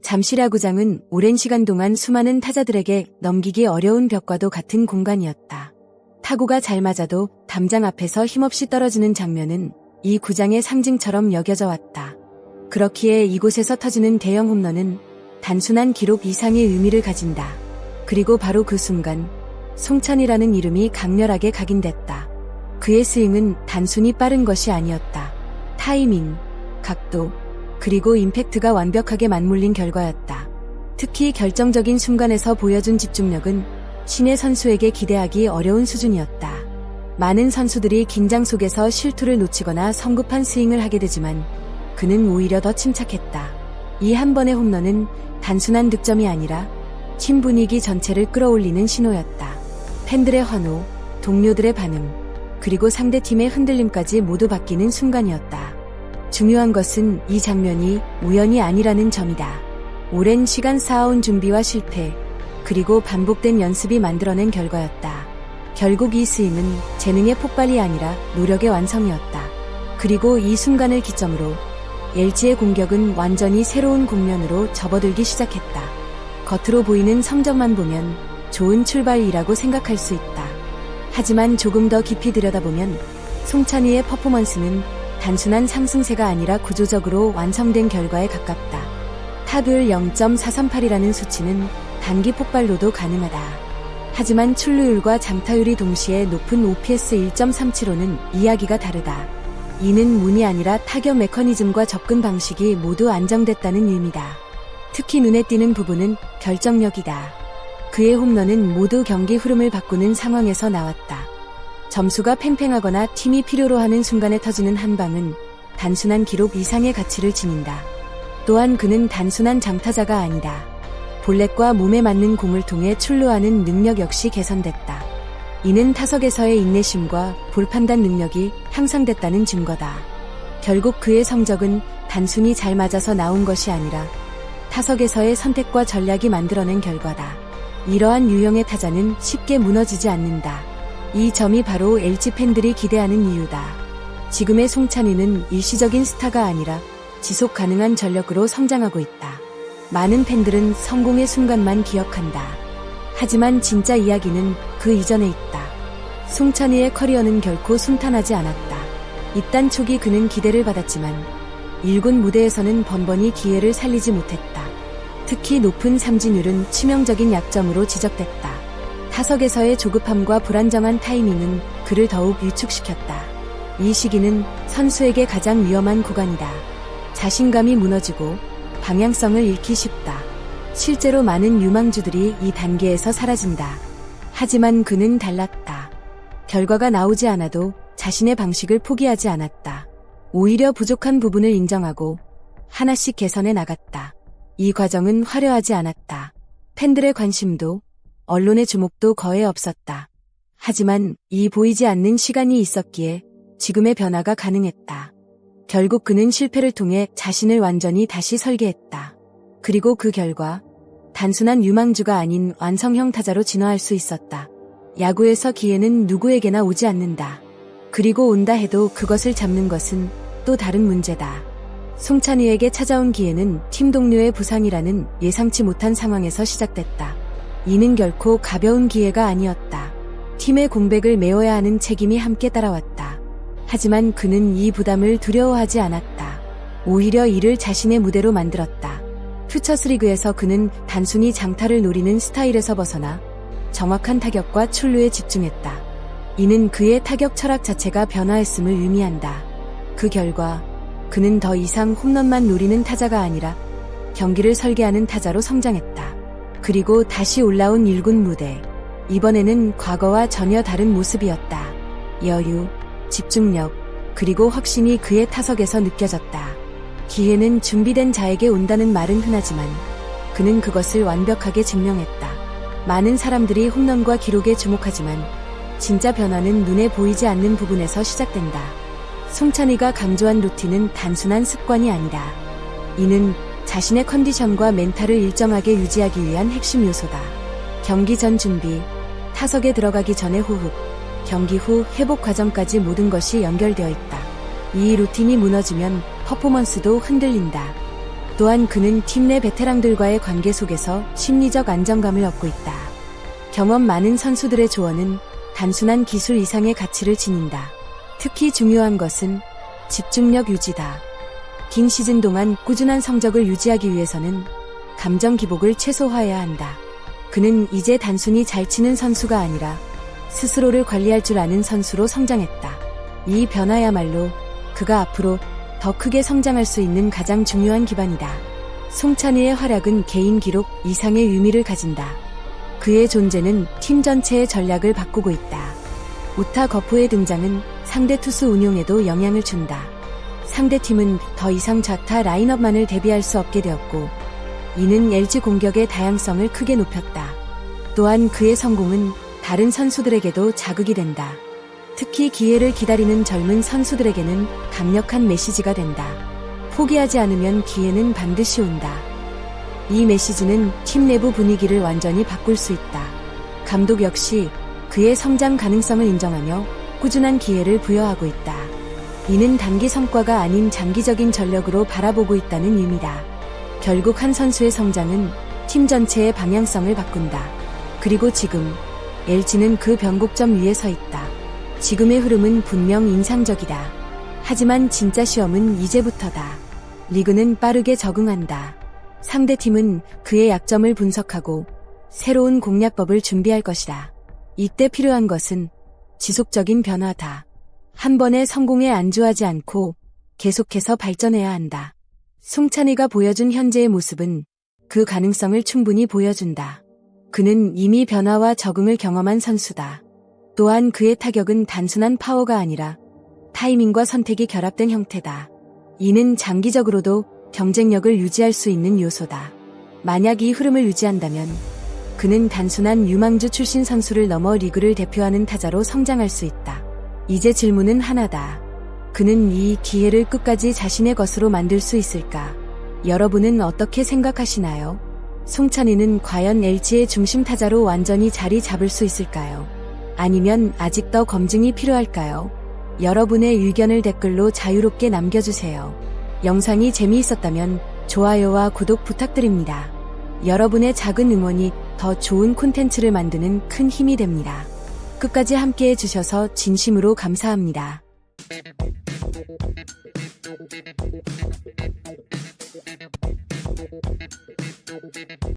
잠실야구장은 오랜 시간 동안 수많은 타자들에게 넘기기 어려운 벽과도 같은 공간이었다. 타구가 잘 맞아도 담장 앞에서 힘없이 떨어지는 장면은 이 구장의 상징처럼 여겨져 왔다. 그렇기에 이곳에서 터지는 대형 홈런은 단순한 기록 이상의 의미를 가진다. 그리고 바로 그 순간 송찬이라는 이름이 강렬하게 각인됐다. 그의 스윙은 단순히 빠른 것이 아니었다. 타이밍, 각도, 그리고 임팩트가 완벽하게 맞물린 결과였다. 특히 결정적인 순간에서 보여준 집중력은 신의 선수에게 기대하기 어려운 수준이었다. 많은 선수들이 긴장 속에서 실투를 놓치거나 성급한 스윙을 하게 되지만 그는 오히려 더 침착했다. 이 한 번의 홈런은 단순한 득점이 아니라 팀 분위기 전체를 끌어올리는 신호였다. 팬들의 환호, 동료들의 반응, 그리고 상대팀의 흔들림까지 모두 바뀌는 순간이었다. 중요한 것은 이 장면이 우연이 아니라는 점이다. 오랜 시간 쌓아온 준비와 실패, 그리고 반복된 연습이 만들어낸 결과였다. 결국 이 스윙은 재능의 폭발이 아니라 노력의 완성이었다. 그리고 이 순간을 기점으로 LG의 공격은 완전히 새로운 국면으로 접어들기 시작했다. 겉으로 보이는 성적만 보면 좋은 출발이라고 생각할 수 있다. 하지만 조금 더 깊이 들여다보면 송찬이의 퍼포먼스는 단순한 상승세가 아니라 구조적으로 완성된 결과에 가깝다. 타율 0.438이라는 수치는 단기 폭발로도 가능하다. 하지만 출루율과 장타율이 동시에 높은 OPS 1.37로는 이야기가 다르다. 이는 운이 아니라 타격 메커니즘과 접근 방식이 모두 안정됐다는 의미다. 특히 눈에 띄는 부분은 결정력이다. 그의 홈런은 모두 경기 흐름을 바꾸는 상황에서 나왔다. 점수가 팽팽하거나 팀이 필요로 하는 순간에 터지는 한 방은 단순한 기록 이상의 가치를 지닌다. 또한 그는 단순한 장타자가 아니다. 볼넷과 몸에 맞는 공을 통해 출루하는 능력 역시 개선됐다. 이는 타석에서의 인내심과 볼 판단 능력이 향상됐다는 증거다. 결국 그의 성적은 단순히 잘 맞아서 나온 것이 아니라 타석에서의 선택과 전략이 만들어낸 결과다. 이러한 유형의 타자는 쉽게 무너지지 않는다. 이 점이 바로 LG 팬들이 기대하는 이유다. 지금의 송찬이는 일시적인 스타가 아니라 지속 가능한 전력으로 성장하고 있다. 많은 팬들은 성공의 순간만 기억한다. 하지만 진짜 이야기는 그 이전에 있다. 송찬이의 커리어는 결코 순탄하지 않았다. 입단 초기 그는 기대를 받았지만 1군 무대에서는 번번이 기회를 살리지 못했다. 특히 높은 삼진율은 치명적인 약점으로 지적됐다. 타석에서의 조급함과 불안정한 타이밍은 그를 더욱 위축시켰다. 이 시기는 선수에게 가장 위험한 구간이다. 자신감이 무너지고 방향성을 잃기 쉽다. 실제로 많은 유망주들이 이 단계에서 사라진다. 하지만 그는 달랐다. 결과가 나오지 않아도 자신의 방식을 포기하지 않았다. 오히려 부족한 부분을 인정하고 하나씩 개선해 나갔다. 이 과정은 화려하지 않았다. 팬들의 관심도 언론의 주목도 거의 없었다. 하지만 이 보이지 않는 시간이 있었기에 지금의 변화가 가능했다. 결국 그는 실패를 통해 자신을 완전히 다시 설계했다. 그리고 그 결과 단순한 유망주가 아닌 완성형 타자로 진화할 수 있었다. 야구에서 기회는 누구에게나 오지 않는다. 그리고 온다 해도 그것을 잡는 것은 또 다른 문제다. 송찬이에게 찾아온 기회는 팀 동료의 부상이라는 예상치 못한 상황에서 시작됐다. 이는 결코 가벼운 기회가 아니었다. 팀의 공백을 메워야 하는 책임이 함께 따라왔다. 하지만 그는 이 부담을 두려워하지 않았다. 오히려 이를 자신의 무대로 만들었다. 퓨처스리그에서 그는 단순히 장타를 노리는 스타일에서 벗어나 정확한 타격과 출루에 집중했다. 이는 그의 타격 철학 자체가 변화했음을 의미한다. 그 결과 그는 더 이상 홈런만 노리는 타자가 아니라 경기를 설계하는 타자로 성장했다. 그리고 다시 올라온 1군 무대. 이번에는 과거와 전혀 다른 모습이었다. 여유, 집중력, 그리고 확신이 그의 타석에서 느껴졌다. 기회는 준비된 자에게 온다는 말은 흔하지만 그는 그것을 완벽하게 증명했다. 많은 사람들이 홈런과 기록에 주목하지만 진짜 변화는 눈에 보이지 않는 부분에서 시작된다. 송찬이가 강조한 루틴은 단순한 습관이 아니다. 이는 자신의 컨디션과 멘탈을 일정하게 유지하기 위한 핵심 요소다. 경기 전 준비, 타석에 들어가기 전의 호흡, 경기 후 회복 과정까지 모든 것이 연결되어 있다. 이 루틴이 무너지면 퍼포먼스도 흔들린다. 또한 그는 팀 내 베테랑들과의 관계 속에서 심리적 안정감을 얻고 있다. 경험 많은 선수들의 조언은 단순한 기술 이상의 가치를 지닌다. 특히 중요한 것은 집중력 유지다. 긴 시즌 동안 꾸준한 성적을 유지하기 위해서는 감정 기복을 최소화해야 한다. 그는 이제 단순히 잘 치는 선수가 아니라 스스로를 관리할 줄 아는 선수로 성장했다. 이 변화야말로 그가 앞으로 더 크게 성장할 수 있는 가장 중요한 기반이다. 송찬희의 활약은 개인 기록 이상의 의미를 가진다. 그의 존재는 팀 전체의 전략을 바꾸고 있다. 우타 거푸의 등장은 상대 투수 운용에도 영향을 준다. 상대팀은 더 이상 좌타 라인업만을 대비할 수 없게 되었고, 이는 LG 공격의 다양성을 크게 높였다. 또한 그의 성공은 다른 선수들에게도 자극이 된다. 특히 기회를 기다리는 젊은 선수들에게는 강력한 메시지가 된다. 포기하지 않으면 기회는 반드시 온다. 이 메시지는 팀 내부 분위기를 완전히 바꿀 수 있다. 감독 역시 그의 성장 가능성을 인정하며 꾸준한 기회를 부여하고 있다. 이는 단기 성과가 아닌 장기적인 전력으로 바라보고 있다는 의미다. 결국 한 선수의 성장은 팀 전체의 방향성을 바꾼다. 그리고 지금 LG는 그 변곡점 위에 서 있다. 지금의 흐름은 분명 인상적이다. 하지만 진짜 시험은 이제부터다. 리그는 빠르게 적응한다. 상대팀은 그의 약점을 분석하고 새로운 공략법을 준비할 것이다. 이때 필요한 것은 지속적인 변화다. 한 번의 성공에 안주하지 않고 계속해서 발전해야 한다. 송찬희가 보여준 현재의 모습은 그 가능성을 충분히 보여준다. 그는 이미 변화와 적응을 경험한 선수다. 또한 그의 타격은 단순한 파워가 아니라 타이밍과 선택이 결합된 형태다. 이는 장기적으로도 경쟁력을 유지할 수 있는 요소다. 만약 이 흐름을 유지한다면 그는 단순한 유망주 출신 선수를 넘어 리그를 대표하는 타자로 성장할 수 있다. 이제 질문은 하나다. 그는 이 기회를 끝까지 자신의 것으로 만들 수 있을까? 여러분은 어떻게 생각하시나요? 송찬희는 과연 LG의 중심 타자로 완전히 자리 잡을 수 있을까요? 아니면 아직 더 검증이 필요할까요? 여러분의 의견을 댓글로 자유롭게 남겨주세요. 영상이 재미있었다면 좋아요와 구독 부탁드립니다. 여러분의 작은 응원이 더 좋은 콘텐츠를 만드는 큰 힘이 됩니다. 끝까지 함께 해주셔서 진심으로 감사합니다.